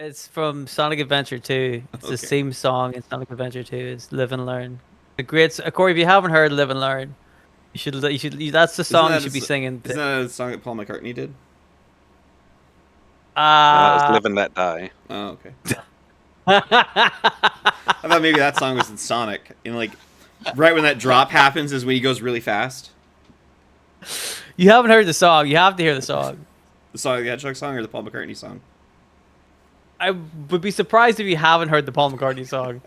It's from Sonic Adventure 2. It's the Okay. same song in Sonic Adventure 2. It's Live and Learn. The great Corey, if you haven't heard Live and Learn, that's the Isn't song you that should be singing isn't to. that a song that Paul McCartney did? No, that was Ah. Live and Let Die. Oh, okay. I thought maybe that song was in Sonic, and like right when that drop happens is when he goes really fast. You haven't heard the song. You have to hear the song. The Sonic the Hedgehog song or the Paul McCartney song? I would be surprised if you haven't heard the Paul McCartney song.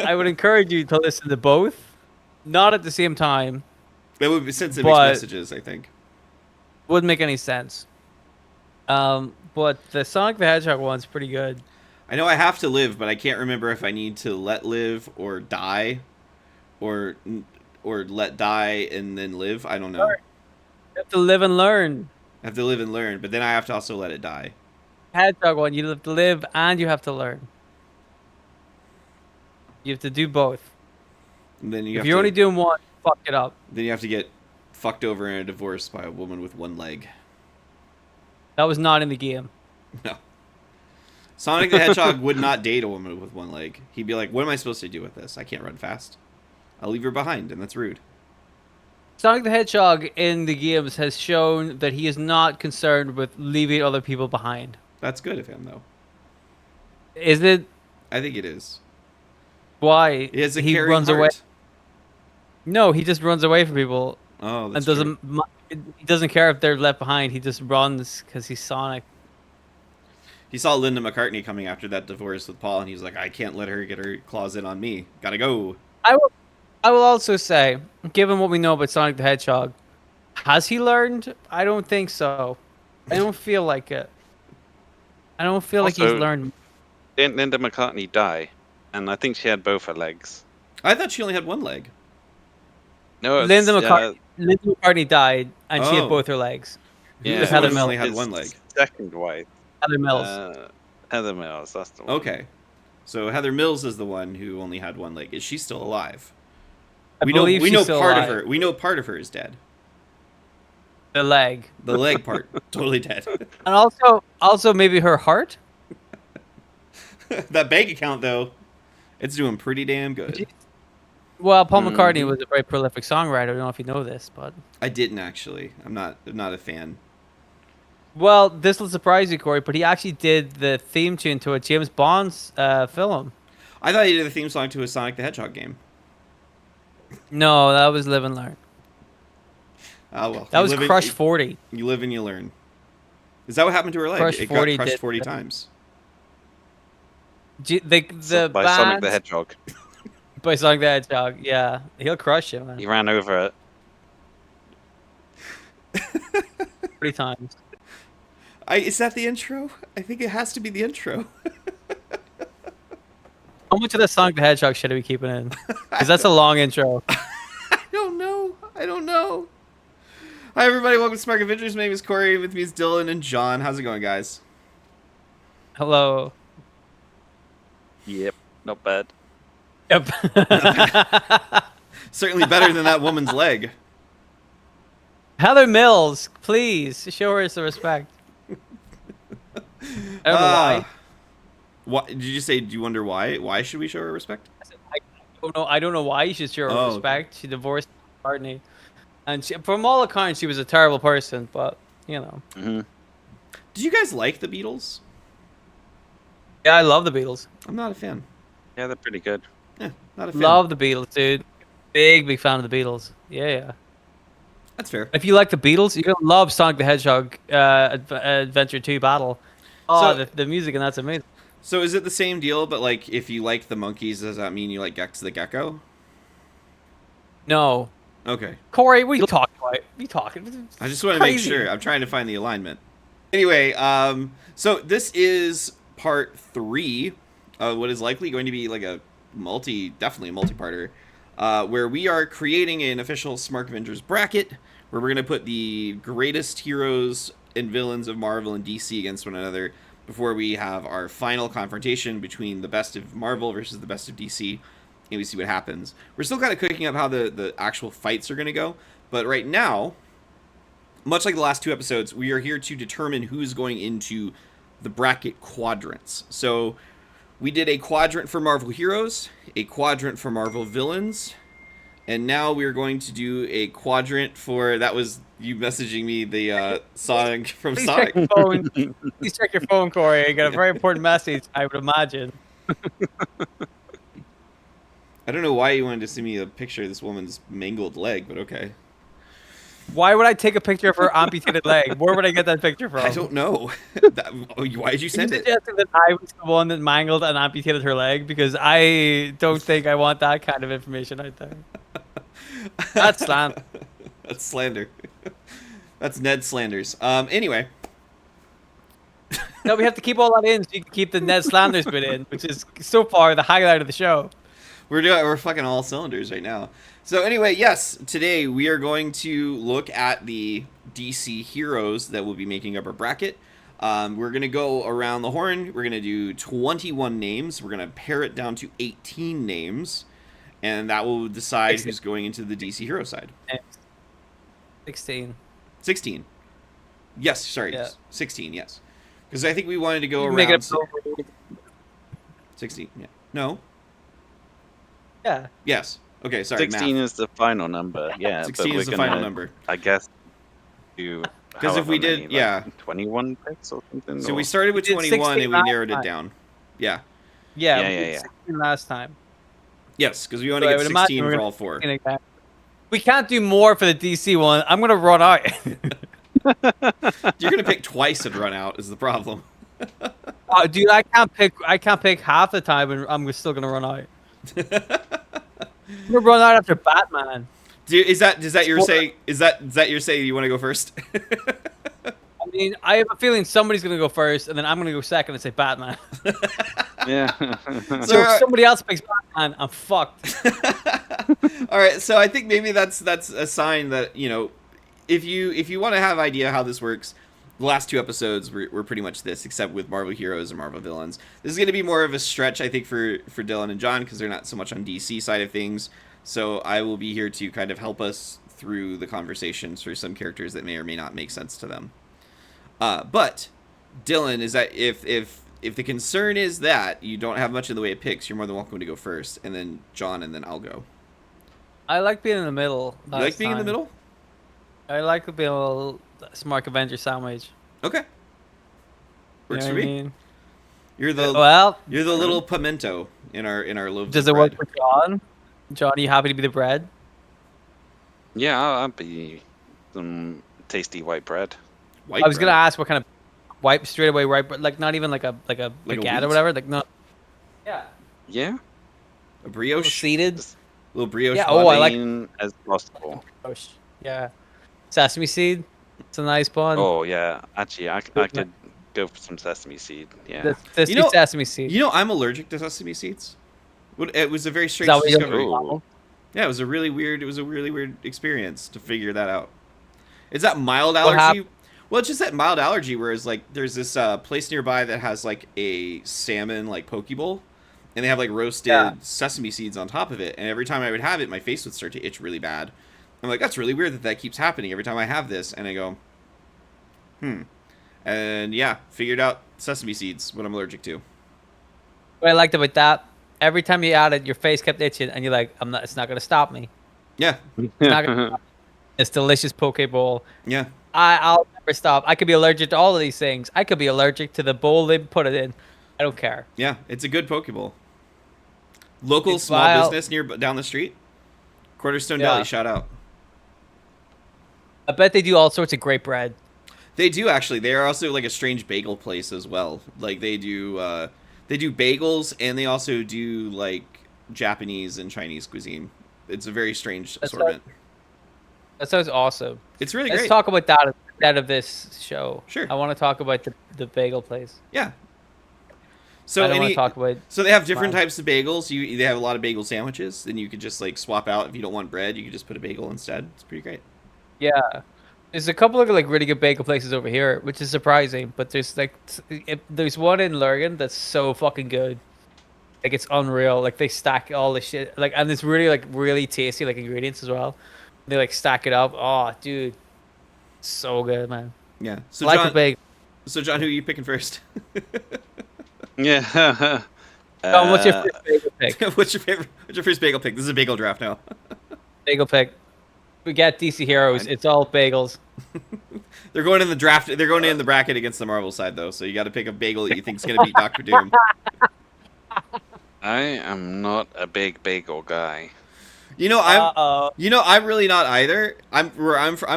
I would encourage you to listen to both, not at the same time, That would be since it mixed but messages, I think. wouldn't make any sense. But the Sonic the Hedgehog one's pretty good. I know I have to live, but I can't remember if I need to let live or die, or or let die and then live. I don't know. You have to live and learn. I have to live and learn, but then I have to also let it die. Hedgehog one, you have to live and you have to learn. You have to do both. And then you If have you're only to doing one, fuck it up. then you have to get fucked over in a divorce by a woman with one leg. That was not in the game. No. Sonic the Hedgehog would not date a woman with one leg. He'd be like, "What am I supposed to do with this? I can't run fast. I'll leave her behind, and that's rude." Sonic the Hedgehog in the games has shown that he is not concerned with leaving other people behind. That's good of him, though. Is it I think it is. why He has a he caring runs away? heart. No, he just runs away from people Oh, and that's true. he doesn't care if they're left behind. He just runs because he's Sonic. He saw Linda McCartney coming after that divorce with Paul, and he's like, "I can't let her get her claws in on me. Gotta go." I will. I will also say, given what we know about Sonic the Hedgehog, has he learned? I don't think so. I don't feel like it. I don't feel like he's Also, learned. didn't Linda McCartney die? And I think she had both her legs. I thought she only had one leg. No, Linda it's McCartney. Linda McCartney died, and she had Oh, both her legs. who yeah, was With the it one Heather who was only Mills. had his one leg? second wife. Heather Mills. Uh, Heather Mills, that's the one. Okay, so Heather Mills is the one who only had one leg. Is she still alive? I believe We she's know still part of alive. her. We know part of her is dead. The leg, The leg part, totally dead. and also maybe her heart. That bank account, though, it's doing pretty damn good. Well, Paul McCartney Hmm. was a very prolific songwriter. I don't know if you know this, but I didn't actually. I'm not a fan. well, this will surprise you, Corey. But he actually did the theme tune to a James Bond's film. I thought he did the theme song to a Sonic the Hedgehog game. No, that was Live and Learn. Oh well. That was Crush 40. You live and you learn. Is that what happened to her leg? Crush It got 40 crushed did. 40 times. The By Sonic the band Hedgehog. by Sonic the Hedgehog. Yeah, he'll crush you, man. He ran over it. 3 times. Is that the intro? I think it has to be the intro. How much of the Sonic the Hedgehog should we keep it in? Because that's a long intro. I don't know. I don't know. Hi everybody, welcome to Smart Adventures. My name is Corey. With me is Dylan and John. How's it going, guys? Hello. Yep, not bad. Yep. Certainly better than that woman's leg. Heather Mills, please show her some respect. I don't know why. What did you say? Do you wonder why? Why should we show her respect? I don't know. I don't know why you should show her Oh, okay. respect. She divorced McCartney, and from all accounts, she was a terrible person. But you know, Hmm. Do you guys like the Beatles? yeah, I love the Beatles. I'm not a fan. Yeah, they're pretty good. Not a fan. Love the Beatles, dude. Big fan of the Beatles. Yeah, yeah. That's fair. If you like the Beatles, you're gonna love Sonic the Hedgehog Adventure 2 Battle. Oh, So- the music and that's amazing. So is it the same deal? But like, if you like the monkeys, does that mean you like Gex the Gecko? No, Okay. Corey, what are you talking about? What are you talking? I just want to make Crazy. sure. I'm trying to find the alignment. Anyway, so this is part 3 of what is likely going to be like a definitely a multi-parter, where we are creating an official Smart Avengers bracket, where we're going to put the greatest heroes and villains of Marvel and DC against one another before we have our final confrontation between the best of Marvel versus the best of DC, and we see what happens. We're still kind of cooking up how the actual fights are going to go, but right now, much like the last 2 episodes, we are here to determine who's going into the bracket quadrants. So we did a quadrant for Marvel Heroes, a quadrant for Marvel Villains, and now we're going to do a quadrant for, that was you messaging me the Sonic from Please Sonic. check your phone. Please check your phone, Corey. You got a very important message, I would imagine. I don't know why you wanted to send me a picture of this woman's mangled leg, but okay. Why would I take a picture of her amputated leg? Where would I get that picture from? I don't know. Why did you send You it? suggesting that I was the one that mangled and amputated her leg? Because I don't think I want that kind of information out there. That's slander. That's slander. That's Ned Slanders. Anyway. No, we have to keep all that in so you can keep the Ned Slanders bit in, which is so far the highlight of the show. We're fucking all cylinders right now. So anyway, yes, today we are going to look at the DC heroes that will be making up our bracket. We're going to go around the horn. We're going to do 21 names. We're going to pare it down to 18 names. And that will decide who's going into the DC hero side. 16. 16. Yes, sorry. Yeah. 16, yes. Because I think we wanted to go Make around... it 16, yeah. No? Yeah. Yes. Okay, sorry, 16 math. is the final number, yeah. 16 but is the we're final gonna, number. I guess, do 'Cause if we however did- many, yeah. 21 picks or something? So or- we started with We did 21 and 16 we last narrowed it time. down. Yeah. Yeah, Yeah, we yeah, did yeah. 16 last time. Yes, because we want So to I get would imagine 16 we're for gonna- all four. We can't do more for the DC one. I'm gonna run out. You're gonna pick twice and run out is the problem. Oh, dude, I can't pick half the time, and I'm still gonna run out. I'm gonna run out after Batman. Is that your say? Is that your say? You want to go first? I mean, I have a feeling somebody's gonna go first, and then I'm gonna go second and say Batman. Yeah. So if somebody else picks Batman, I'm fucked. All right, so I think maybe that's a sign that, you know, if you want to have idea how this works, the last two episodes were pretty much this, except with Marvel Heroes and Marvel Villains. This is going to be more of a stretch, I think, for Dylan and John, because they're not so much on DC side of things. So I will be here to kind of help us through the conversations for some characters that may or may not make sense to them. But Dylan, is that if the concern is that you don't have much in the way of picks, you're more than welcome to go first, and then John, and then I'll go. I like being in the middle. You like being in the middle? I like being a little smart Avenger sandwich. Okay. Works You for know what me. I mean? You're the Well, little pimento in our loaves does of it work bread. for John? John, are you happy to be the bread? Yeah, I'll be some tasty white bread. White I was bread. gonna ask what kind of straight away white bread, like not even like a baguette wheat? or whatever, like no. Yeah. Yeah. A brioche, Seeded. little brioche. Yeah, oh, I bun. like- Clean as possible. Yeah. Sesame seed. It's a nice bun. Oh yeah, actually, I could go for some sesame seed. Yeah. This You know- sesame seed. You know, I'm allergic to sesame seeds. It was a very Is strange that what you're discovery. Ooh. Yeah, it was a really weird experience to figure that out. It's that mild What allergy. happened? Well, it's just that mild allergy, whereas like there's this place nearby that has like a salmon like poke bowl, and they have like roasted sesame seeds on top of it. And every time I would have it, my face would start to itch really bad. I'm like, that's really weird that keeps happening every time I have this. And I go, and yeah, figured out sesame seeds, what I'm allergic to. What I liked about that, every time you add it, your face kept itching, and you're like, it's not gonna stop me. Yeah, It's not gonna stop me. It's delicious poke bowl. yeah. I'll never stop. I could be allergic to all of these things. I could be allergic to the bowl they put it in. I don't care. Yeah, it's a good poke bowl. Local It's small vile. business down the street. Quarterstone Yeah. Deli, shout out. I bet they do all sorts of great bread. They do actually. They are also like a strange bagel place as well. Like they do bagels, and they also do like Japanese and Chinese cuisine. It's a very strange That's assortment. That sounds awesome. It's really Let's great. talk about that instead of this show. Sure. I want to talk about the bagel place. Yeah. So I don't want to talk about. so they have different Fine. types of bagels. They have a lot of bagel sandwiches. Then you could just like swap out if you don't want bread. You could just put a bagel instead. It's pretty great. Yeah. There's a couple of like really good bagel places over here, which is surprising. But there's one in Lurgan that's so fucking good. Like it's unreal. Like they stack all the shit. Like and it's really tasty like ingredients as well. They like stack it up. Oh, dude, so good, man. Yeah. So Like John, a bagel. So John, who are you picking first? Yeah. John, what's your first bagel pick? What's your first bagel pick? This is a bagel draft now. Bagel pick. We got DC Heroes. It's all bagels. They're going in the draft. They're going in the bracket against the Marvel side, though. So you got to pick a bagel that you think's going to beat Doctor Doom. I am not a big bagel guy. I'm really not either. I'm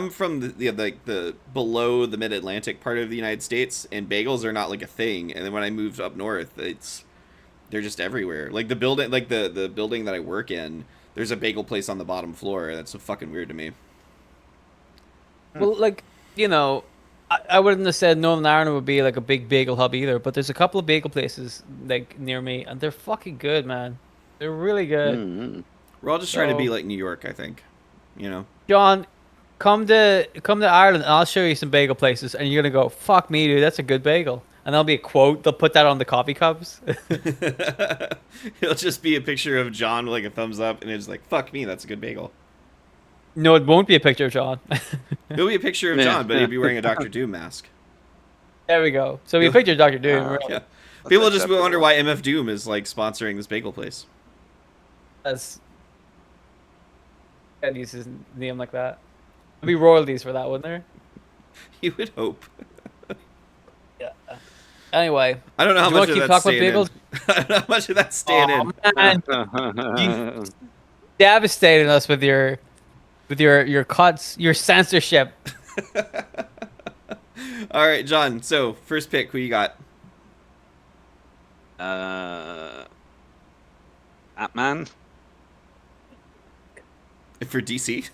from the below the mid Atlantic part of the United States, and bagels are not like a thing. And then when I moved up north, they're just everywhere. Like the building, the building that I work in, there's a bagel place on the bottom floor. That's so fucking weird to me. Well, like, I wouldn't have said Northern Ireland would be like a big bagel hub either, but there's a couple of bagel places like near me, and they're fucking good, man. They're really good. Mm-hmm. We're all just trying to be like New York, I think. John, come to Ireland, and I'll show you some bagel places, and you're gonna go, "Fuck me, dude, that's a good bagel." And there'll be a quote. They'll put that on the coffee cups. It'll just be a picture of John with like a thumbs up, and it's like, "Fuck me, that's a good bagel." No, it won't be a picture of John. It'll be a picture of John, but he'll be wearing a Doctor Doom mask. There we go. So we picture of Doctor Doom. Really. Yeah. People just wonder why MF Doom is like sponsoring this bagel place. That's can't use his name like that. There'd be royalties for that, wouldn't there? You would hope. Yeah. Anyway, I don't know how much of that's staying in. I don't know how much of that's staying in. Man. You devastated us with your cuts, your censorship. All right, John. So first pick, who you got? Batman. For DC?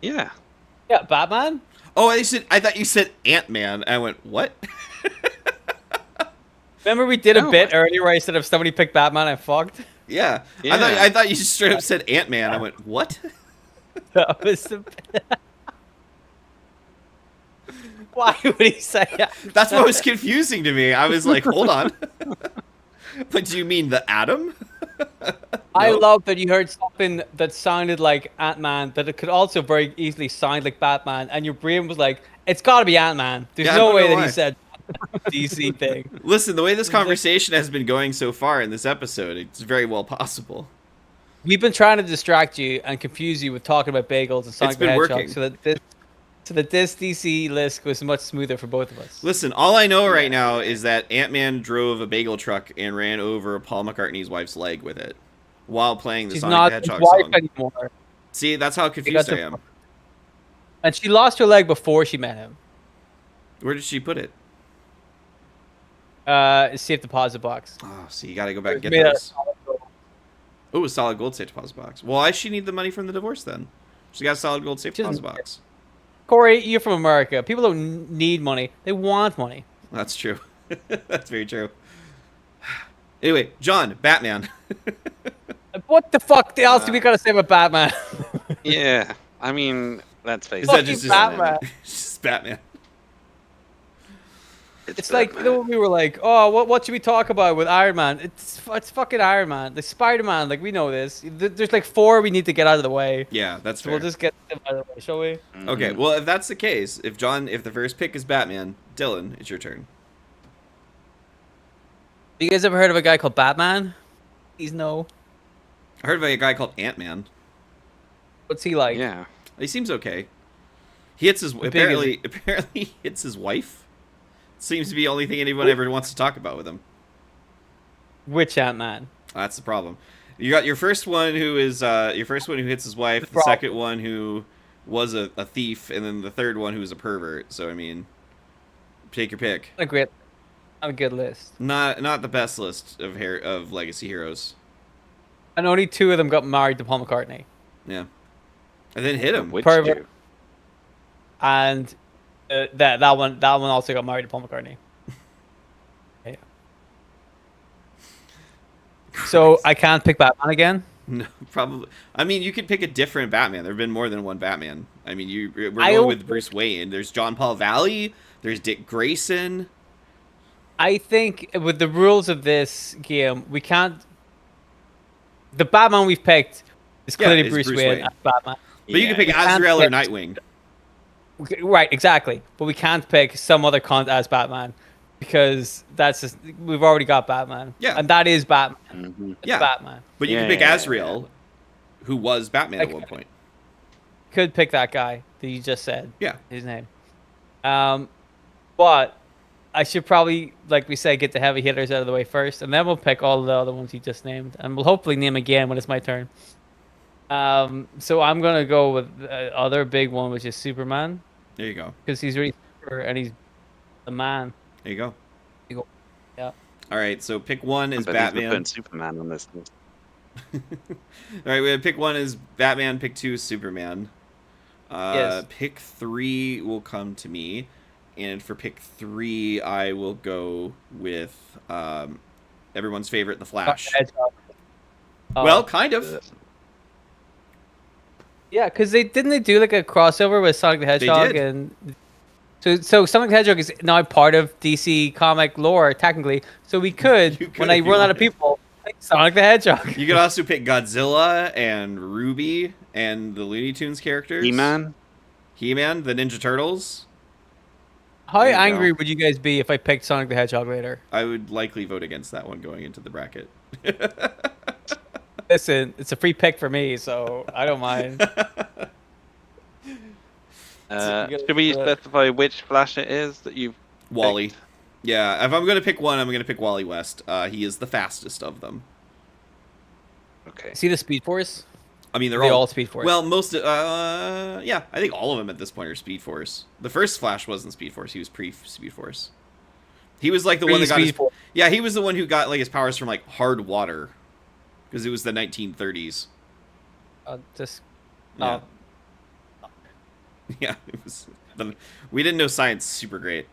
Yeah. Yeah, Batman. Oh, I thought you said Ant-Man. I went, what? Remember we did a bit earlier where I said if somebody picked Batman, I fucked. Yeah. Yeah. I thought you just straight up said Ant-Man. I went, what? That was the... Why would he say that? That's what was confusing to me. I was like, hold on. But do you mean the Atom? I No. love that you heard something that sounded like Ant-Man, that it could also very easily sound like Batman, and your brain was like, it's got to be Ant-Man. There's Yeah, I no don't way know that why. he said DC thing. Listen, the way this conversation has been going so far in this episode, it's very well possible. We've been trying to distract you and confuse you with talking about bagels and Sonic the been Hedgehog, working. so that this DC list was much smoother for both of us. Listen, all I know right now is that Ant-Man drove a bagel truck and ran over Paul McCartney's wife's leg with it while playing the She's Sonic not the his Hedgehog wife song. anymore. See, that's how confused I am. And she lost her leg before she met him. Where did she put it? Safe deposit box. Oh, so you got to go back and get Made out of those. solid gold. Oh, a solid gold safe deposit box. Well, why does she need the money from the divorce then? She got a solid gold safe She doesn't deposit box. Corey, you're from America. People don't need money. They want money. That's true. That's very true. Anyway, John, Batman. What the fuck else do we gotta say about Batman? Yeah. I mean, let's face Is it. that Fucking just Batman. just Batman? It's like, when we were like, oh, what should we talk about with Iron Man? It's fucking Iron Man. The Spider-Man, like, we know this. There's like 4 we need to get out of the way. Yeah, that's So fair. we'll just get them out of the way, shall we? Okay, well, if that's the case, if the first pick is Batman, Dylan, it's your turn. You guys ever heard of a guy called Batman? Please no. I heard of a guy called Ant-Man. What's he like? Yeah. He seems okay. He hits his big is apparently he hits his wife. Seems to be the only thing anyone ever wants to talk about with him. Which Ant-Man? That's the problem. You got your first one who is your first one who hits his wife, the second one who was a thief, and then the third one who's a pervert. So I mean, take your pick. Not a good list. Not the best list of legacy heroes. And only 2 of them got married to Paul McCartney. Yeah, and then hit him. Which Pervert. two? And that one also got married to Paul McCartney. Yeah. So I can't pick Batman again. No, probably. I mean, you could pick a different Batman. There have been more than one Batman. I mean, we're I going don't with Bruce Wayne. There's John Paul Valley. There's Dick Grayson. I think with the rules of this game, we can't. The Batman we've picked is clearly it's Bruce Bruce Wayne Wayne. as Batman. But you can pick you can't Azrael or pick- Nightwing. Right, exactly. But we can't pick some other cunt as Batman because that's just we've already got Batman, Yeah. and that is Batman. Hmm. It's Yeah. Batman. But you Yeah, can pick yeah, yeah, yeah. Azrael, who was Batman I at one point. could pick that guy that you just said Yeah. his name. Um, but I should probably, like we said, get the heavy hitters out of the way first, and then we'll pick all the other ones you just named, and we'll hopefully name again when it's my turn. So I'm gonna go with the other big one, which is Superman, There you go. because he's really super and he's the man. There you go. You go, yeah. All right, so pick one is But he's not Batman. putting Superman on this list. All right, we have pick one is Batman. Pick two is Superman. Yes. Pick three will come to me, and for pick three, I will go with everyone's favorite, The Flash. Well, kind of. Yeah, because they do like a crossover with Sonic the Hedgehog, did. and so Sonic the Hedgehog is now part of DC comic lore technically. So we could, You could when I if you run out of wanted. people, pick Sonic the Hedgehog. You could also pick Godzilla and Ruby and the Looney Tunes characters. He-Man? He-Man, the Ninja Turtles. How There you angry go. would you guys be if I picked Sonic the Hedgehog later? I would likely vote against that one going into the bracket. Listen, it's a free pick for me, so I don't mind. Should we specify which Flash it is that you've Wally. picked? Yeah, if I'm going to pick one, I'm going to pick Wally West. He is the fastest of them. Okay. See the Speed Force? I mean, they're They all all Speed Force. Well, yeah, I think all of them at this point are Speed Force. The first Flash wasn't Speed Force; he was pre-Speed Force. He was like the one that got his, Speed Force. yeah, he was the one who got like his powers from like hard water, because it was the 1930s. Just Yeah, yeah, it was. We didn't know science super great,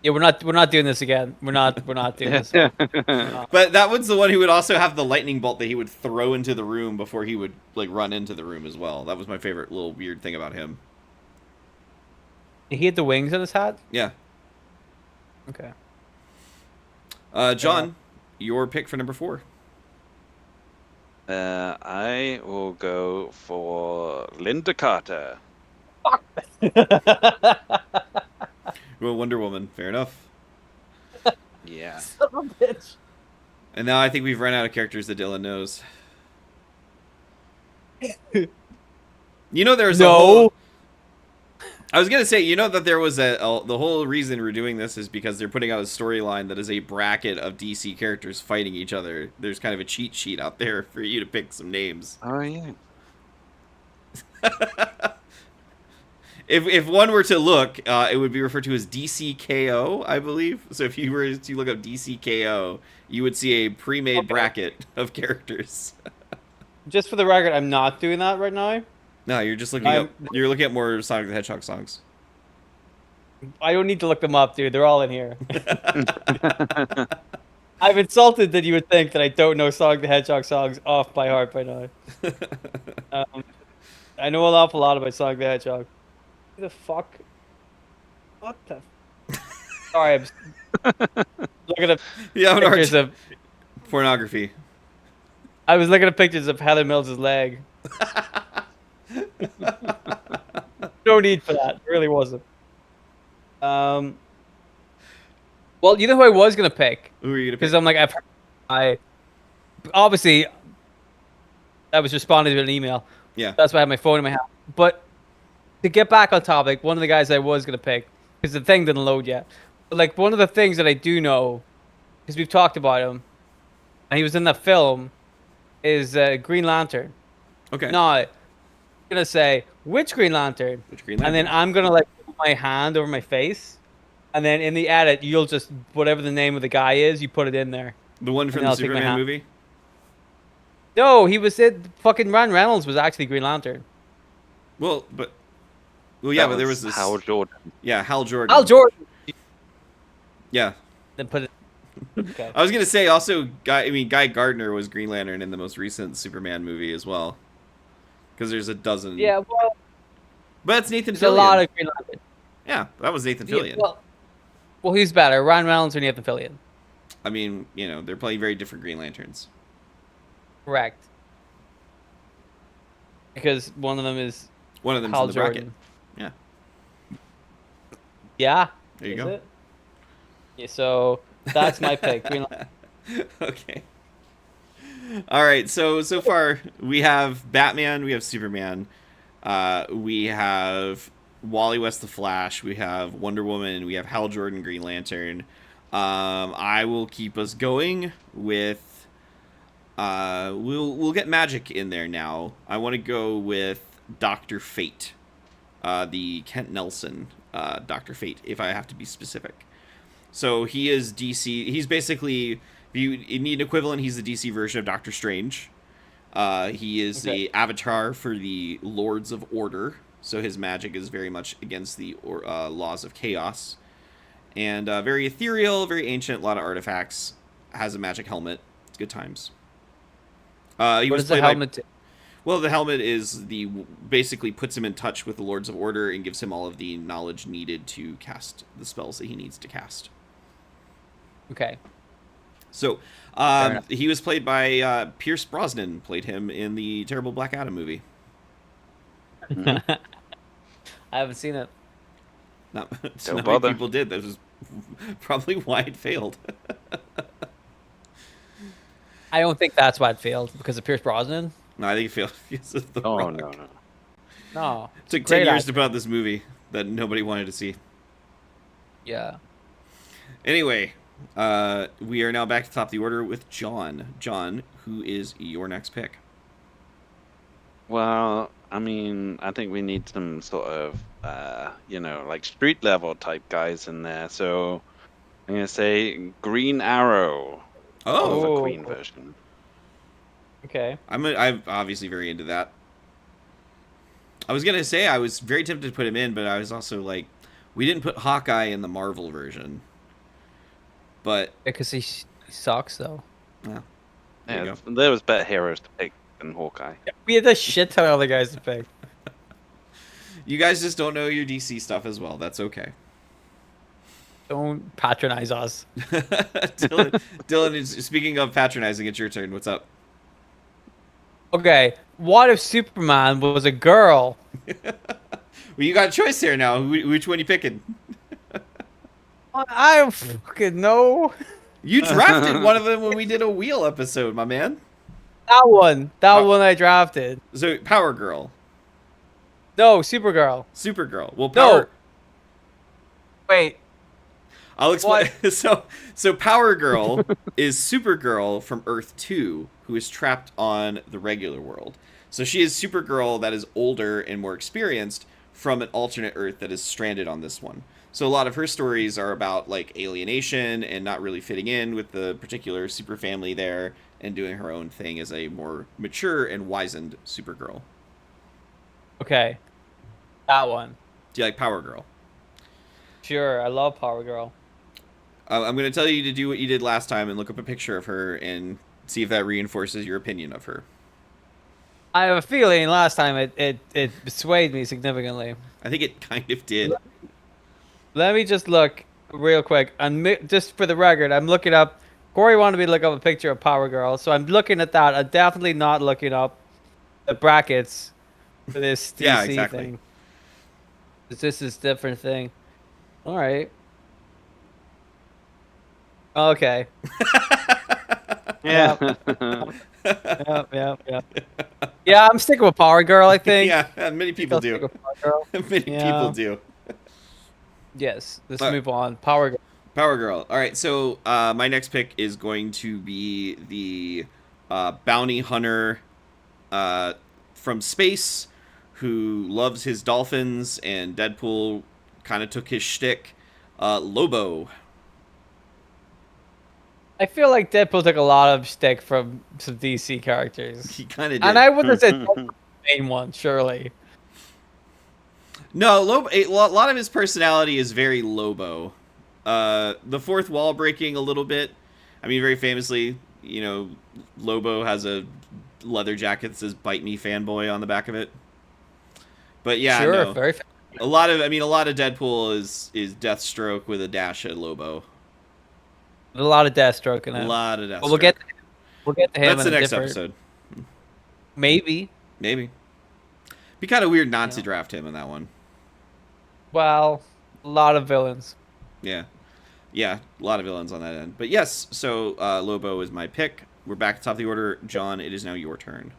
yeah, we're not doing this again. We're not doing this. but that was the one who would also have the lightning bolt that he would throw into the room before he would like run into the room as well. That was my favorite little weird thing about him. He had the wings on his hat. Yeah, Okay. John, your pick for number 4. I will go for Linda Carter. Well, Wonder Woman, fair enough. Yeah. Son of a bitch. And now I think we've run out of characters that Dylan knows. You know, there's a whole... I was gonna say, you know that there was the whole reason we're doing this is because they're putting out a storyline that is a bracket of DC characters fighting each other. There's kind of a cheat sheet out there for you to pick some names. Oh yeah. If one were to look, it would be referred to as DCKO, I believe. So if you were to look up DCKO, you would see a pre-made bracket of characters. Just for the record, I'm not doing that right now. No, you're just looking up. You're looking at more Sonic the Hedgehog songs. I don't need to look them up, dude. They're all in here. I'm insulted that you would think that I don't know Sonic the Hedgehog songs off by heart by now. I know an awful lot about Sonic the Hedgehog. Who the fuck? What the? Sorry, I'm looking at Yeah, pictures of. pornography. I was looking at pictures of Heather Mills' leg. No need for that. There really wasn't. Well, you know who I was gonna pick Who are you gonna pick? because I'm like I obviously I was responding to an email. Yeah. That's why I have my phone in my hand. But to get back on topic, one of the guys I was gonna pick because the thing didn't load yet. But like one of the things that I do know because we've talked about him and he was in that film is Green Lantern. Okay. No, I'm gonna say which Green Lantern, Which Green and Lantern? then I'm gonna like put my hand over my face, and then in the edit you'll just whatever the name of the guy is, you put it in there. The one from and the I'll take my Superman hand. movie? No, he was it. Fucking Ryan Reynolds was actually Green Lantern. Well, yeah, That but there was this. Hal Jordan. Yeah, Hal Jordan. Al Jordan. Yeah. Then put it. Okay. I was gonna say also, Guy Gardner was Green Lantern in the most recent Superman movie as well. Because there's a dozen. Yeah, well, But it's Nathan there's Fillion. a lot of Green Lantern. Yeah, that was Nathan Fillion. Yeah, well, who's better, Ryan Reynolds or Nathan Fillion? I mean, they're playing very different Green Lanterns. Correct. Because one of them is One of them's Hal in the bracket. Jordan. Yeah. Yeah. There you Is go. it? Yeah, so that's my pick. Green Okay. All right. So far we have Batman, we have Superman, we have Wally West the Flash, we have Wonder Woman, we have Hal Jordan Green Lantern. I will keep us going with. We'll get magic in there now. I want to go with Doctor Fate, the Kent Nelson Doctor Fate, if I have to be specific. So he is DC. He's basically, if you need an equivalent, he's the DC version of Doctor Strange. He is Okay. the avatar for the Lords of Order. So his magic is very much against the laws of chaos. And very ethereal, very ancient, a lot of artifacts. Has a magic helmet. It's good times. He What was does the played by. helmet do? Well, the helmet is the basically puts him in touch with the Lords of Order and gives him all of the knowledge needed to cast the spells that he needs to cast. Okay. So, Fair enough. he was played by Pierce Brosnan. Played him in the terrible Black Adam movie. Mhm. I haven't seen it. Not, Don't not many bother. people did. That was probably why it failed. I don't think that's why it failed because of Pierce Brosnan. No, I think it failed because of The Oh Rock. no. No. It took 10 Great years to actor. put out this movie that nobody wanted to see. Yeah. Anyway, we are now back to top of the order with John. John, who is your next pick? Well, I mean, I think we need some sort of, like street level type guys in there. So I'm gonna say Green Arrow of a Oh, Queen version. Okay. I'm obviously very into that. I was gonna say I was very tempted to put him in, but I was also like, we didn't put Hawkeye in the Marvel version. But Because he sucks though. well, there you Yeah, go. there was better heroes to pick than Hawkeye. We had a shit ton of other guys to pick. You guys just don't know your DC stuff as well. That's okay. Don't patronize us. Dylan is speaking of patronizing. It's your turn. What's up? Okay. What if Superman was a girl? Well, you got a choice here now. Which one you picking? I don't fucking know. You drafted one of them when we did a wheel episode, my man. That one. That Oh. one I drafted. So Power Girl, No, Supergirl. Supergirl. Well, No. Power. Wait. I'll explain. So Power Girl is Supergirl from Earth 2, who is trapped on the regular world. So she is Supergirl that is older and more experienced from an alternate Earth that is stranded on this one. So a lot of her stories are about like alienation and not really fitting in with the particular super family there and doing her own thing as a more mature and wizened Supergirl. Okay. That one. Do you like Power Girl? Sure. I love Power Girl. I'm going to tell you to do what you did last time and look up a picture of her and see if that reinforces your opinion of her. I have a feeling last time it swayed me significantly. I think it kind of did. Let me just look real quick. Just for the record, I'm looking up. Corey wanted me to look up a picture of Power Girl, so I'm looking at that. I'm definitely not looking up the brackets for this DC Yeah, exactly. thing. 'Cause this is a different thing. All right. Okay. Yeah. Yeah. Yeah, I'm sticking with Power Girl, I think. Yeah, many I think people I'll do. stick with Power Girl. Many Yeah. people do. Yes. Let's Alright. move on. Power Girl. Power Girl. All right, so my next pick is going to be the bounty hunter from space who loves his dolphins, and Deadpool kind of took his shtick. Lobo. I feel like Deadpool took a lot of stick from some DC characters. He kind of did. And I would have said Deadpool the main one, surely. No, Lobo. A lot of his personality is very Lobo. The fourth wall breaking a little bit. I mean, very famously, Lobo has a leather jacket that says "Bite Me, fanboy" on the back of it. But yeah, Sure, no. very A lot of Deadpool is Deathstroke with a dash at Lobo. a lot of Deathstroke in A it. lot of Deathstroke. But we'll get to him That's in the a next different... episode. Maybe. Maybe. Be kind of weird not to Yeah. draft him in that one. Well, A lot of villains. Yeah. Yeah, a lot of villains on that end. But yes, so Lobo is my pick. We're back at the top of the order. John, it is now your turn.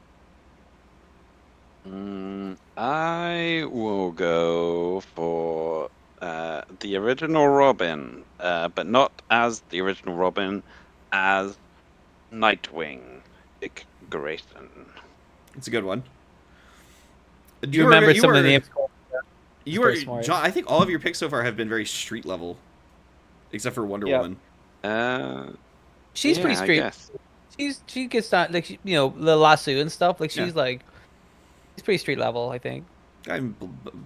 I will go for the original Robin, but not as the original Robin, as Nightwing, Dick Grayson. It's a good one. You remember some of the names. You John. I think all of your picks so far have been very street level, except for Wonder Woman. She's pretty street. She gets that, like, you know, the lasso and stuff. Like, she's pretty street level, I think. I'm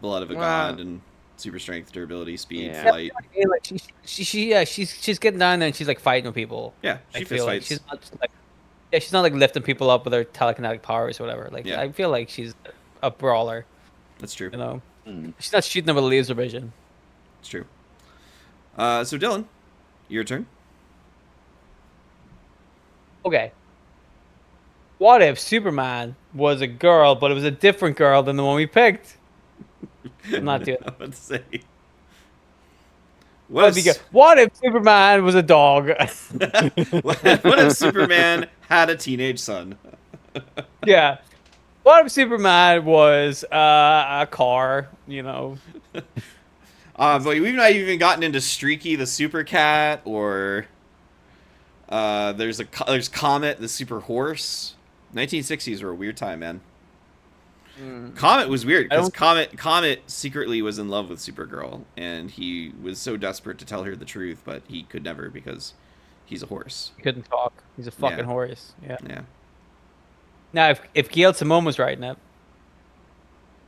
blood of a god and super strength, durability, speed, flight. Like, she's getting down there and she's like fighting with people. Yeah, she fist fights. She's not just, like, she's not like lifting people up with her telekinetic powers or whatever. Like, I feel like she's a brawler. That's true. You know, she's not shooting them with laser vision. It's true. So Dylan, your turn. Okay. What if Superman was a girl, but it was a different girl than the one we picked? I'm not doing it. Let's say. What if Superman was a dog? What if Superman had a teenage son? Yeah. What if Superman was a car, you know? But we've not even gotten into Streaky the Super Cat, or there's Comet the Super Horse. 1960s were a weird time, man. Comet was weird because Comet secretly was in love with Supergirl, and he was so desperate to tell her the truth, but he could never because he's a horse. He couldn't talk. He's a fucking horse. Yeah. Yeah. Now, if Gail Simone was writing it,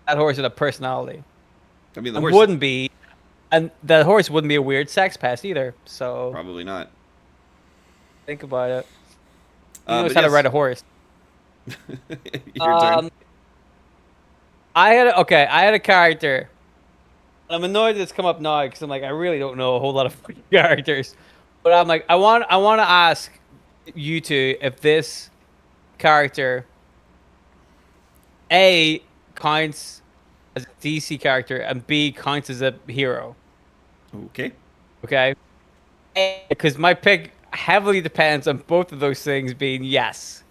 that horse had a personality. I mean, the horse wouldn't be, and that horse wouldn't be a weird sex pest either. So probably not. Think about it. He knows how to ride a horse. Your turn. I had a character. I'm annoyed that it's come up now because I'm like, I really don't know a whole lot of characters. But I'm like, I want to ask you two if this character A counts as a DC character and B counts as a hero. Okay. Okay. Because my pick heavily depends on both of those things being yes.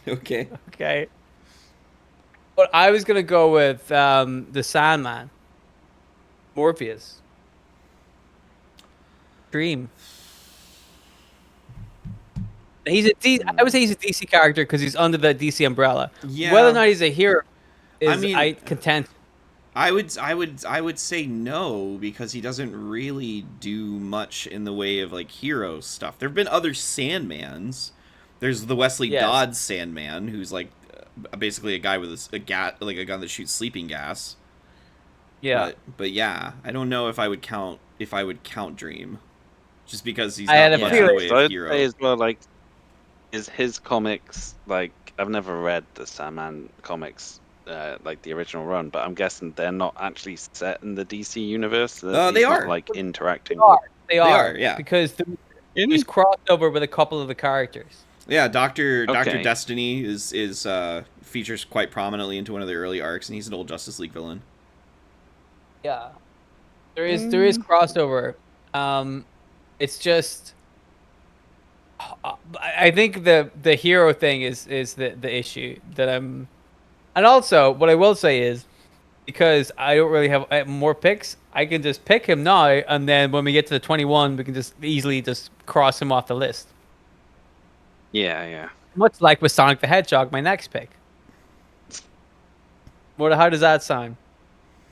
Okay. Okay. But I was gonna go with the Sandman, Morpheus, Dream. I would say he's a DC character because he's under the DC umbrella. Yeah. Whether or not he's a hero is content. I would say no, because he doesn't really do much in the way of like hero stuff. There've been other Sandmans. There's the Wesley Dodds Sandman, who's like basically a guy with a gun that shoots sleeping gas. Yeah. But yeah, I don't know if I would count Dream, just because he's not much in the way of hero. As well, like, is his comics, like, I've never read the Sandman comics, like the original run, but I'm guessing they're not actually set in the DC universe. They are like interacting. They are, yeah. Because there's crossover with a couple of the characters. Yeah, Doctor Destiny is features quite prominently into one of the early arcs, and he's an old Justice League villain. Yeah, there is crossover. It's just, I think the hero thing is the issue that I'm, and also what I will say is, because I don't really have more picks, I can just pick him now, and then when we get to the 21, we can just easily just cross him off the list. Yeah. Much like with Sonic the Hedgehog, my next pick. How does that sound?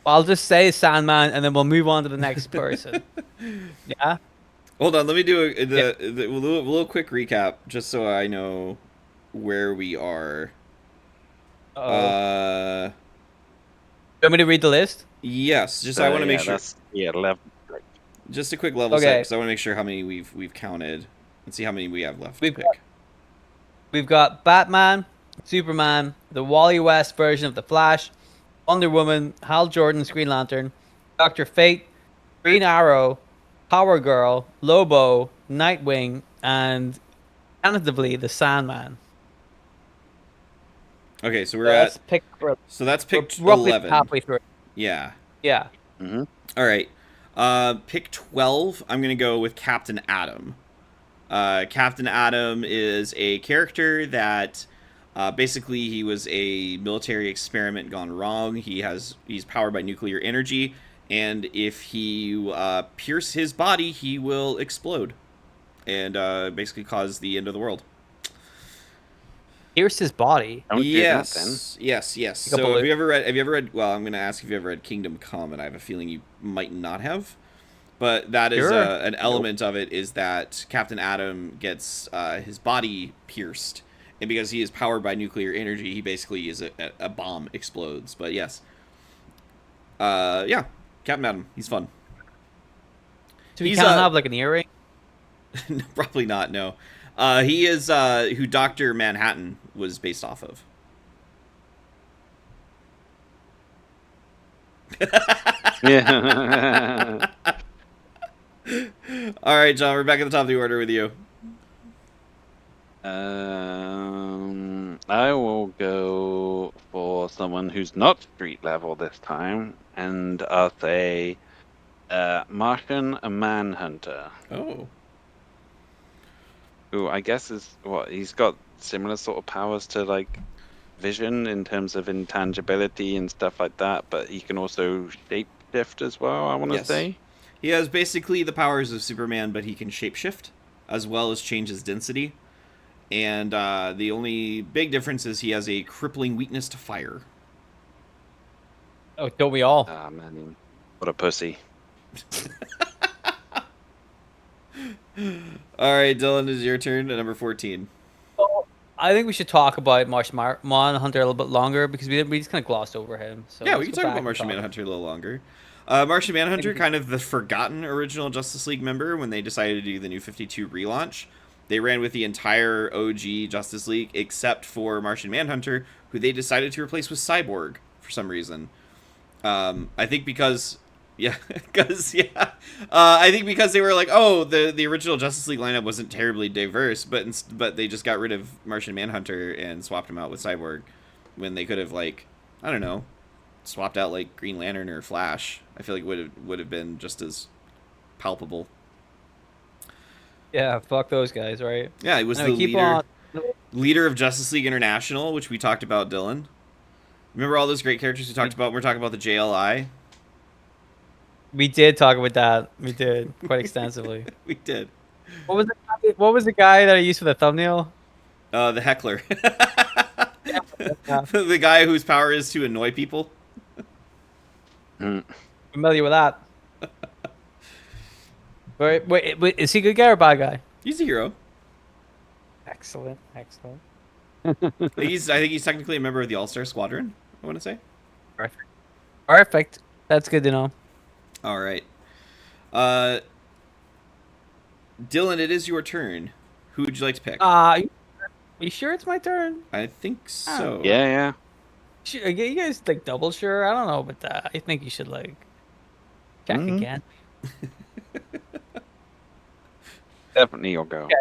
I'll just say Sandman, and then we'll move on to the next person. Yeah? Hold on, let me do a little quick recap, just so I know where we are. You want me to read the list? Yes, just I want to make sure. Level. Just a quick level set, because I want to make sure how many we've counted, and see how many we have left to pick. We've got Batman, Superman, the Wally West version of The Flash, Wonder Woman, Hal Jordan's Green Lantern, Dr. Fate, Green Arrow, Power Girl, Lobo, Nightwing, and tentatively the Sandman. Okay, so that's picked 11. Roughly halfway through. Yeah. Yeah. Mm-hmm. All right. Pick 12. I'm gonna go with Captain Atom. Captain Atom is a character that basically he was a military experiment gone wrong. He's powered by nuclear energy, and if he pierce his body, he will explode and basically cause the end of the world. Pierce his body. Don't do that then. Yes. Pick up a So loot. have you ever read? Well, I'm going to ask if you ever read Kingdom Come, and I have a feeling you might not have. But that is Sure. an element of it is that Captain Atom gets his body pierced, and because he is powered by nuclear energy, he basically is a bomb explodes. But yes, yeah, Captain Atom, he's fun. So we He's, can't have like an earring. Probably not. No, he is who Doctor Manhattan was based off of. Yeah. All right, John, we're back at the top of the order with you. I will go for someone who's not street level this time, and I'll say Martian Manhunter, Oh, who I guess is he's got similar sort of powers to like Vision in terms of intangibility and stuff like that, but he can also shapeshift as well, I want to yes. say. He has basically the powers of Superman, but he can shapeshift as well as change his density. And the only big difference is he has a crippling weakness to fire. Oh, don't we all? Ah, man, what a pussy. All right, Dylan, is your turn at number 14. Well, I think we should talk about Martian Manhunter a little bit longer because we just kind of glossed over him. So Yeah, we let's can go talk back about and Martian talk. Manhunter a little longer. Martian Manhunter, kind of the forgotten original Justice League member when they decided to do the New 52 relaunch. They ran with the entire OG Justice League except for Martian Manhunter, who they decided to replace with Cyborg for some reason. I think because... Yeah, I think because they were like, oh, the original Justice League lineup wasn't terribly diverse, but they just got rid of Martian Manhunter and swapped him out with Cyborg, when they could have, like, I don't know, swapped out like Green Lantern or Flash. I feel like would have been just as palpable. Yeah, fuck those guys, right? Yeah, it was Anyway, the keep on. leader of Justice League International, which we talked about, Dylan. Remember all those great characters we talked about? We're talking about the JLI. We did talk about that. We did quite extensively. We did. What was the guy that I used for the thumbnail? The heckler. Yeah. The guy whose power is to annoy people. Mm. Familiar with that? Wait, is he a good guy or a bad guy? He's a hero. Excellent. I think he's technically a member of the All-Star Squadron, I want to say. Perfect. That's good to know. All right. Dylan, it is your turn. Who would you like to pick? You sure it's my turn? I think so. Yeah. You guys like double sure? I don't know about that. I think you should like check again. Definitely you'll go. Okay.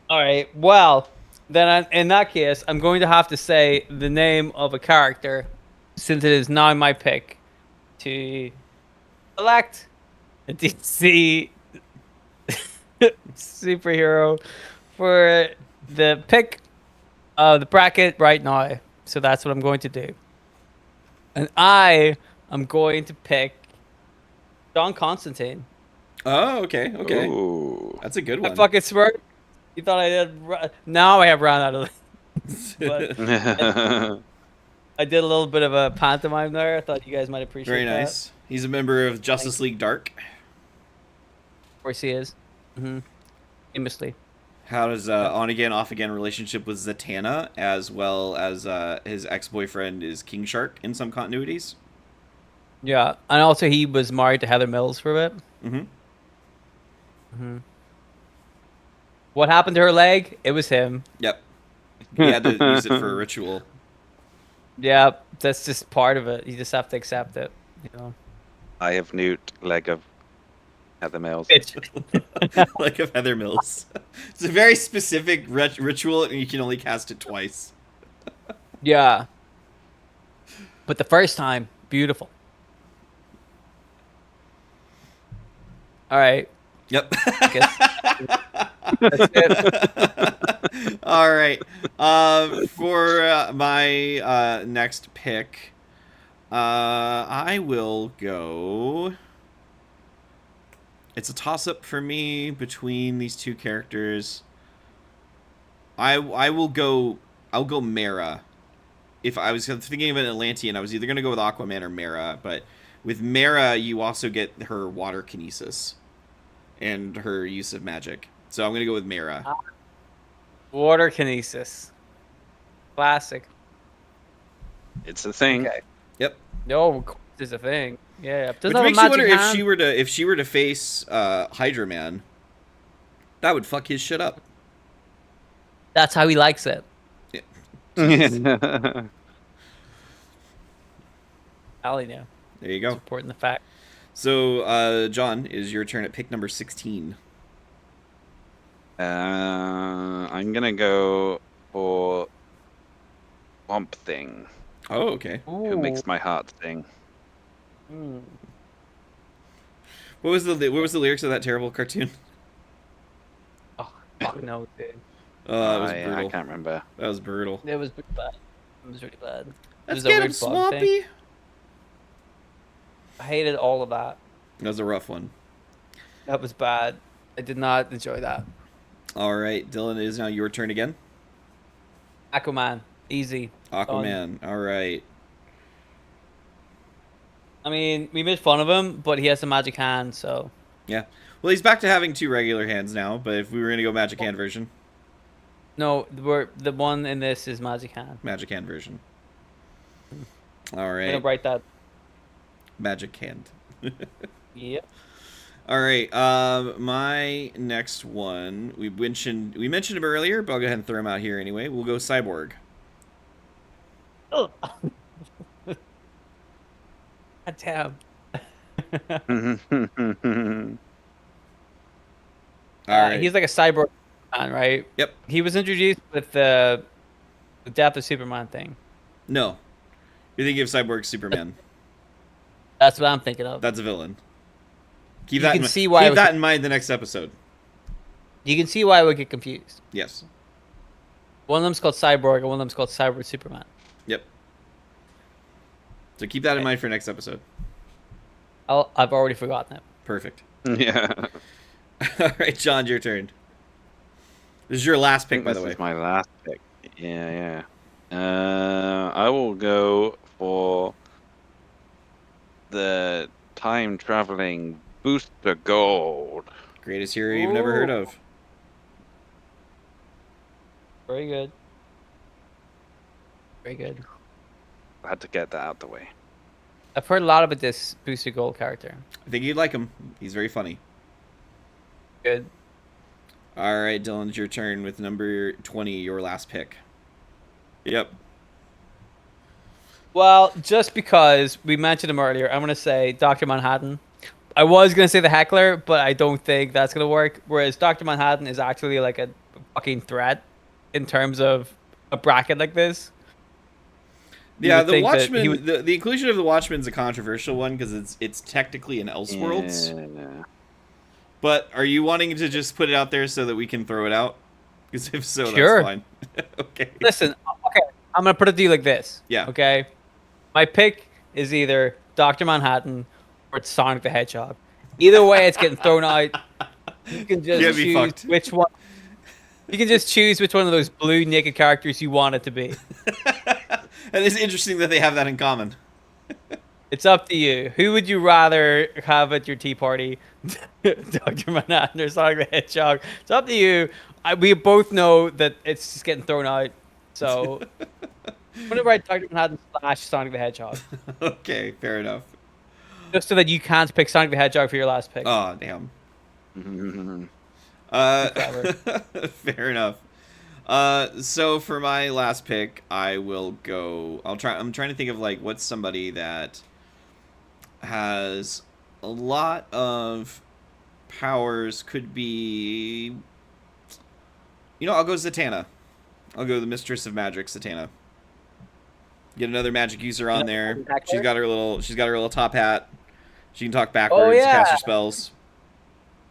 All right. Well, then in that case, I'm going to have to say the name of a character, since it is now my pick to select a DC superhero for the pick of the bracket right now. So that's what I'm going to do. And I am going to pick John Constantine. Oh, okay. Ooh. That's a good I one. fucking swear. You thought I did. Now I have run out of. But I did a little bit of a pantomime there. I thought you guys might appreciate Very that. nice. He's a member of Justice League Dark. Of course he is. Famously. How does on again, off again relationship with Zatanna, as well as his ex-boyfriend is King Shark in some continuities. Yeah, and also he was married to Heather Mills for a bit. What happened to her leg? It was him. Yep. He had to use it for a ritual. Yeah, that's just part of it. You just have to accept it. You know. I have Newt, leg of Heather Mills. Like of Heather Mills. It's a very specific ritual, and you can only cast it twice. Yeah. But the first time, beautiful. All right. Yep. Guess that's it. All right. For my next pick, I will go. It's a toss-up for me between these two characters. I will go. I'll go Mera. If I was thinking of an Atlantean, I was either going to go with Aquaman or Mera. But with Mera, you also get her water kinesis and her use of magic. So I'm going to go with Mera. Water kinesis. Classic. It's a thing. Okay. Yep. No, of course it's a thing. Yeah. Doesn't Which have a makes you wonder magic if hand. she were to face Hydra Man, that would fuck his shit up. That's how he likes it. Yeah. Ali now. There you go. Supporting the fact. So, John, is your turn at pick number 16. I'm gonna go for Swamp Thing, Oh, okay. who makes my heart sing. Mm. What was the lyrics of that terrible cartoon? Oh, fuck no, dude. That was brutal. I can't remember. That was brutal. It was pretty bad. It was really bad. Let's It was a get him, weird bug thing. Swampy. I hated all of that. That was a rough one. That was bad. I did not enjoy that. All right, Dylan, it is now your turn again. Aquaman. Easy. Aquaman. All right. I mean, we made fun of him, but he has a magic hand, so. Yeah. Well, he's back to having 2 regular hands now, but if we were going to go magic hand version. No, the one in this is magic hand. Magic hand version. All I'm right. gonna write that. Magic hand. Yep. All right. My next one, we mentioned him earlier, but I'll go ahead and throw him out here anyway. We'll go Cyborg. Oh. God damn. All right. He's like a cyborg man, right? Yep. He was introduced with the Death of Superman thing. No. You're thinking of Cyborg Superman. That's what I'm thinking of. That's a villain. Keep You that can in, see why keep I was- that in mind the next episode. You can see why I would get confused. Yes. One of them's called Cyborg, and one of them's called Cyborg Superman. Yep. So keep that in mind for next episode. I've already forgotten it. Perfect. Yeah. All right, John, your turn. This is your last pick, by the way. This is my last pick. Yeah. I will go for the time traveling Booster Gold. Greatest hero you've never heard of. Very good. Very good. I had to get that out the way. I've heard a lot about this Booster Gold character. I think you'd like him. He's very funny. Good. All right, Dylan, it's your turn with number 20, your last pick. Yep. Well, just because we mentioned him earlier, I'm going to say Dr. Manhattan. I was going to say the Heckler, but I don't think that's going to work. Whereas Dr. Manhattan is actually like a fucking threat in terms of a bracket like this. Yeah, the think that Watchmen. he would- The inclusion of the Watchmen is a controversial one because it's technically an Elseworlds. Yeah. But are you wanting to just put it out there so that we can throw it out? Because if so, Sure. that's fine. Okay. Listen, okay, I'm going to put it to you like this. Yeah. Okay? My pick is either Dr. Manhattan or it's Sonic the Hedgehog. Either way, it's getting thrown out. You can just You'd be choose fucked. which one. You can just choose which one of those blue naked characters you want it to be. And it's interesting that they have that in common. It's up to you. Who would you rather have at your tea party? Dr. Manhattan or Sonic the Hedgehog? It's up to you. We both know that it's just getting thrown out. So I'm going to write Dr. Manhattan / Sonic the Hedgehog. Okay, fair enough. Just so that you can't pick Sonic the Hedgehog for your last pick. Oh, damn. Clever. Fair enough. So for my last pick, I will go. I'm trying to think of like what's somebody that has a lot of powers. Could be. I'll go Zatanna. I'll go the Mistress of Magic, Zatanna. Get another magic user on there. She's got her little top hat. She can talk backwards, yeah. cast her spells.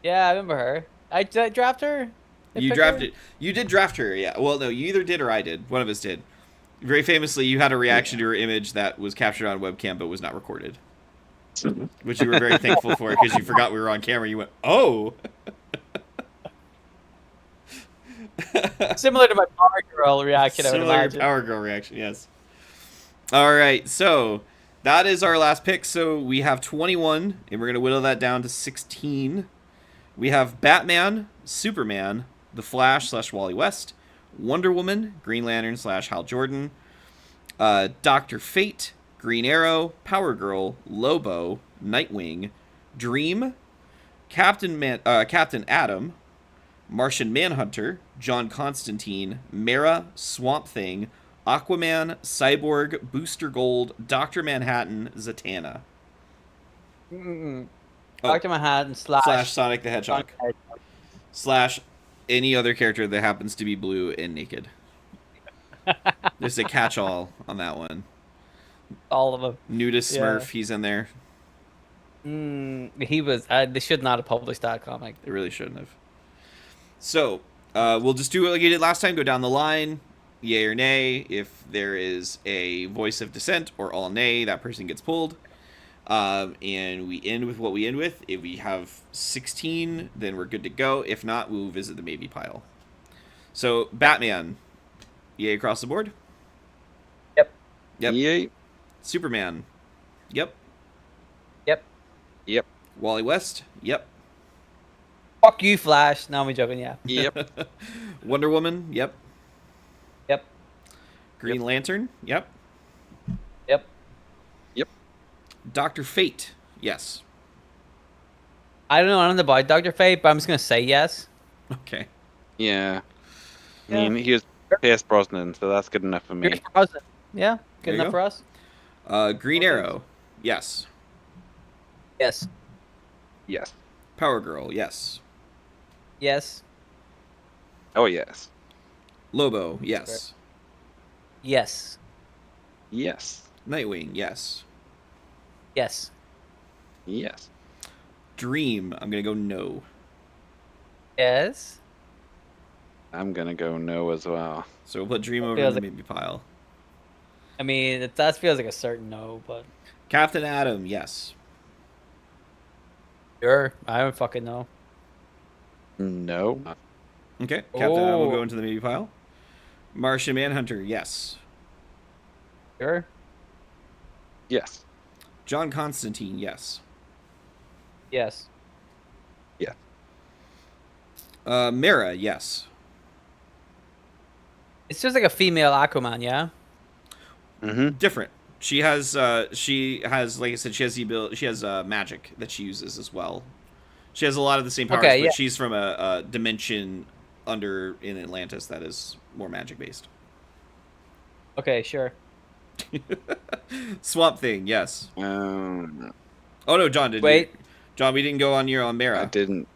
Yeah, I remember her. Did I draft her? Did I You pick her? drafted. You did draft her, yeah. Well, no, you either did or I did. One of us did. Very famously, you had a reaction Yeah. to her image that was captured on webcam but was not recorded, which you were very thankful for because you forgot we were on camera. You went, "Oh." Similar to my Power Girl reaction, I would Similar imagine. Power Girl reaction, yes. All right, so that is our last pick. So we have 21, and we're gonna whittle that down to 16. We have Batman, Superman, The Flash / Wally West, Wonder Woman, Green Lantern / Hal Jordan, Doctor Fate, Green Arrow, Power Girl, Lobo, Nightwing, Dream, Captain Atom, Martian Manhunter, John Constantine, Mera, Swamp Thing, Aquaman, Cyborg, Booster Gold, Doctor Manhattan, Zatanna. Mm-mm. Oh, Doctor Manhattan slash Sonic the Hedgehog. Sonic the Hedgehog. Slash any other character that happens to be blue and naked. There's a catch-all on that one. All of them. Nudist Yeah. Smurf, he's in there. He was. They should not have published that comic. They really shouldn't have. So, we'll just do it like you did last time. Go down the line, yay or nay. If there is a voice of dissent or all nay, that person gets pulled. And we end with what we end with. If we have 16, then we're good to go. If not, we'll visit the maybe pile. So, Batman, yay across the board. Yep. Yep. Yay. Superman, yep. Yep. Yep. Wally West, yep. Fuck you, Flash. No, I'm joking. Yeah. Yep. Wonder Woman, yep. Yep. Green Lantern, yep. Yep. Yep. Doctor Fate, yes. I don't know anything about Doctor Fate, but I'm just gonna say yes. Okay. Yeah. Yeah. I mean, he was Pierce Brosnan, so that's good enough for me. Pierce Brosnan. Yeah. There Good you enough go. for us. Green Okay. Arrow, yes. Yes. Yes. Power Girl, yes. Yes. Oh, yes. Lobo, yes. Yes. Yes. Nightwing, yes. Yes. Yes. Dream, I'm gonna go no. Yes. I'm gonna go no as well. So we'll put Dream over in Feels the like- maybe pile. I mean, that feels like a certain no, but Captain Atom, yes. sure. I don't fucking know. No. Okay, Captain Atom will Oh. go into the maybe pile. Martian Manhunter, yes. Sure. Yes. John Constantine, yes. Yes. Mera, yes. It's just like a female Aquaman, yeah. Mm-hmm. Different. She has like I said, she has the ability. She has magic that she uses as well. She has a lot of the same powers, Okay, but yeah. she's from a dimension under in Atlantis that is more magic based. Okay, sure. Swamp Thing, yes. No. Oh no, John, Wait. John, we didn't go on your on Mera. I didn't.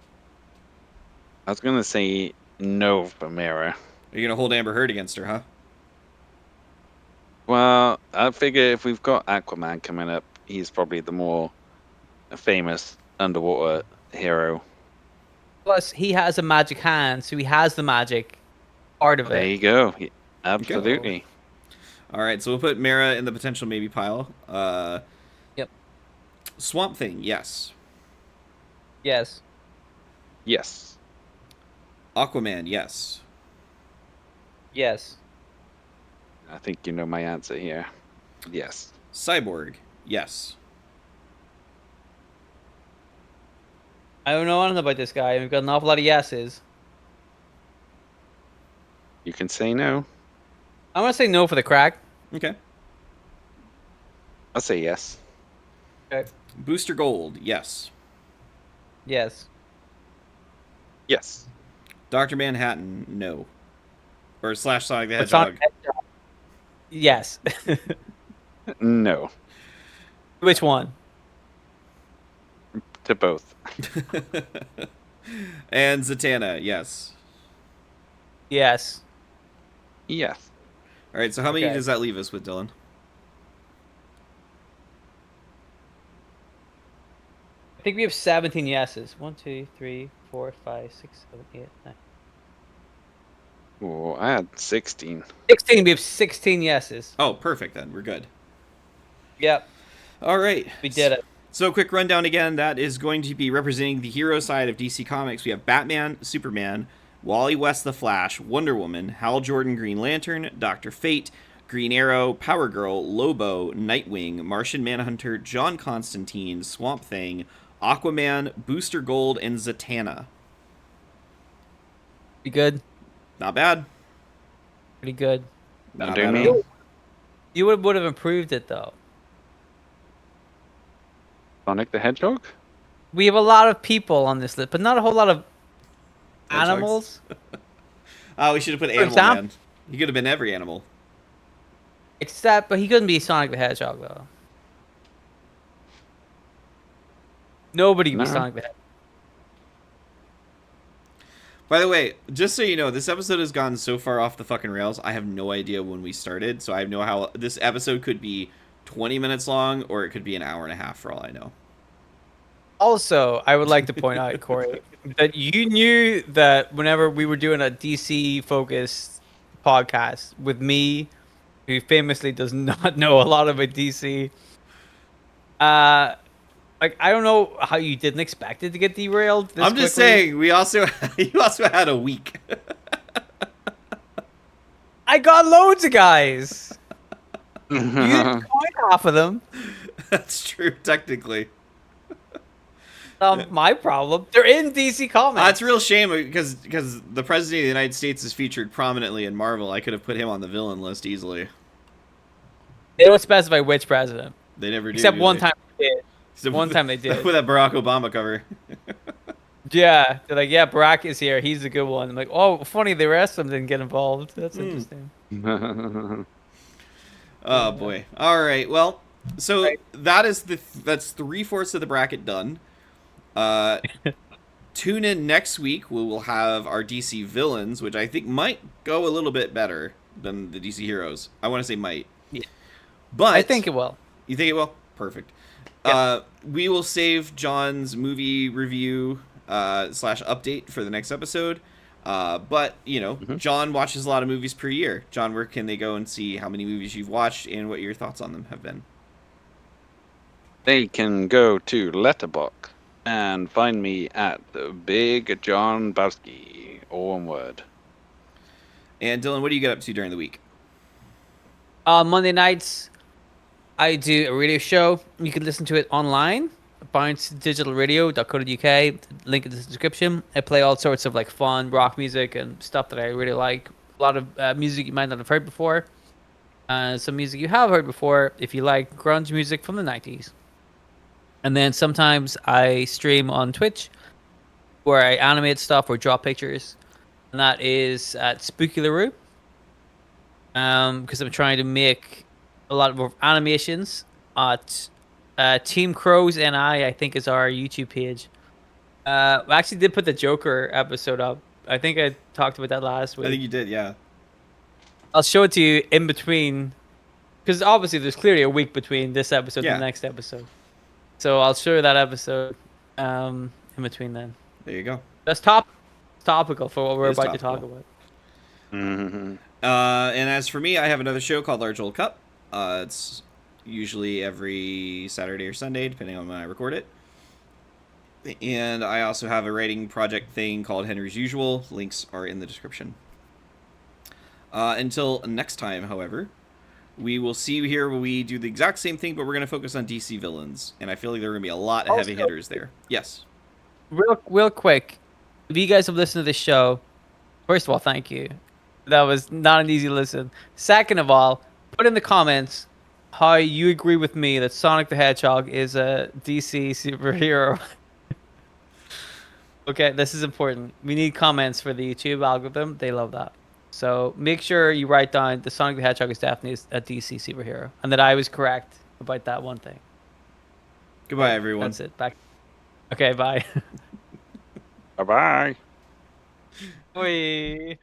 I was gonna say no for Mera. Are you gonna hold Amber Heard against her, huh? Well, I figure if we've got Aquaman coming up, he's probably the more famous underwater hero. Plus, he has a magic hand, so he has the magic part of There it. you go. Absolutely. All right, so we'll put Mera in the potential maybe pile. Yep. Swamp Thing, yes. Yes. Yes. Aquaman, yes. Yes. I think you know my answer here. Yes. Cyborg, yes. I don't know anything about this guy. We've got an awful lot of yeses. You can say no. I'm gonna say no for the crack. Okay. I'll say yes. Okay. Booster Gold, yes. Yes. Yes. Doctor Manhattan, no. Or slash Sonic the But Hedgehog. Sonic the Hedgehog. Yes. No. Which one? To both. And Zatanna, yes. Yes. Yes. All right, so how many Okay. does that leave us with, Dylan? I think we have 17 yeses. 1, 2, 3, 4, 5, 6, 7, 8, 9. Oh, I had 16. 16. We have 16 yeses. Oh, perfect then. We're good. Yep, All right. we did it. So, quick rundown again. That is going to be representing the hero side of DC Comics. We have Batman, Superman, Wally West the Flash, Wonder Woman, Hal Jordan Green Lantern, Dr. Fate, Green Arrow, Power Girl, Lobo, Nightwing, Martian Manhunter, John Constantine, Swamp Thing, Aquaman, Booster Gold, and Zatanna. Pretty good. Not bad. Pretty good. Not do bad me. at all. You would have improved it though. Sonic the Hedgehog? We have a lot of people on this list, but not a whole lot of Hedgehogs. animals. Oh, we should have put For Animal example- Man. He could have been every animal. But he couldn't be Sonic the Hedgehog though. Nobody can be No. Sonic the Hedgehog. By the way, just so you know, this episode has gone so far off the fucking rails. I have no idea when we started, so I know how this episode could be 20 minutes long or it could be an hour and a half for all I know. Also, I would like to point out, Corey, that you knew that whenever we were doing a DC focused podcast with me, who famously does not know a lot about DC, like I don't know how you didn't expect it to get derailed. This I'm just quickly. saying, you also had a week. I got loads of guys. You didn't find half of them. That's true, technically. My problem. They're in DC Comics. It's a real shame because the President of the United States is featured prominently in Marvel. I could have put him on the villain list easily. They don't specify which president. They never do. Except do one they? time they did. Except One with- time they did. With that Barack Obama cover. Yeah, they're like, yeah, Barack is here. He's a good one. I'm like, oh, funny, the rest of them didn't get involved. That's interesting. Oh boy. All right. Well, so Right. that's 3/4 of the bracket done. Tune in next week. We will have our DC villains, which I think might go a little bit better than the DC heroes. I want to say might. Yeah. But I think it will. you think it will? Perfect. Yeah. We will save John's movie review / update for the next episode. But, you know, John watches a lot of movies per year. John, where can they go and see how many movies you've watched and what your thoughts on them have been? They can go to Letterboxd and find me at the Big John Bowski, all one word. And Dylan, what do you get up to during the week? Monday nights, I do a radio show. You can listen to it online. bouncedigitalradio.co.uk. Link in the description. I play all sorts of like fun rock music and stuff that I really like. A lot of music you might not have heard before. Some music you have heard before if you like grunge music from the 90s. And then sometimes I stream on Twitch where I animate stuff or draw pictures. And that is at Spooky LaRue. Because I'm trying to make a lot of animations at Team Crows and I think is our YouTube page. I actually did put the Joker episode up. I think I talked about that last week. I think you did, yeah. I'll show it to you in between, because obviously there's clearly a week between this episode Yeah. and the next episode. So I'll show you that episode in between then. There you go. That's topical for what we're It is about to talk topical. about. And as for me, I have another show called Large Old Cup. It's usually every Saturday or Sunday, depending on when I record it. And I also have a writing project thing called Henry's Usual. Links are in the description. Until next time, however, we will see you here where we do the exact same thing, but we're going to focus on DC villains. And I feel like there are going to be a lot of heavy Also- hitters there. Yes. Real quick, if you guys have listened to this show, first of all, thank you. That was not an easy listen. Second of all, put in the comments how you agree with me that Sonic the Hedgehog is a DC superhero. Okay, this is important. We need comments for the YouTube algorithm. They love that. So make sure you write down that Sonic the Hedgehog is definitely a DC superhero, and that I was correct about that one thing. Goodbye, everyone. That's it. Back. Okay, bye. Bye-bye. Bye.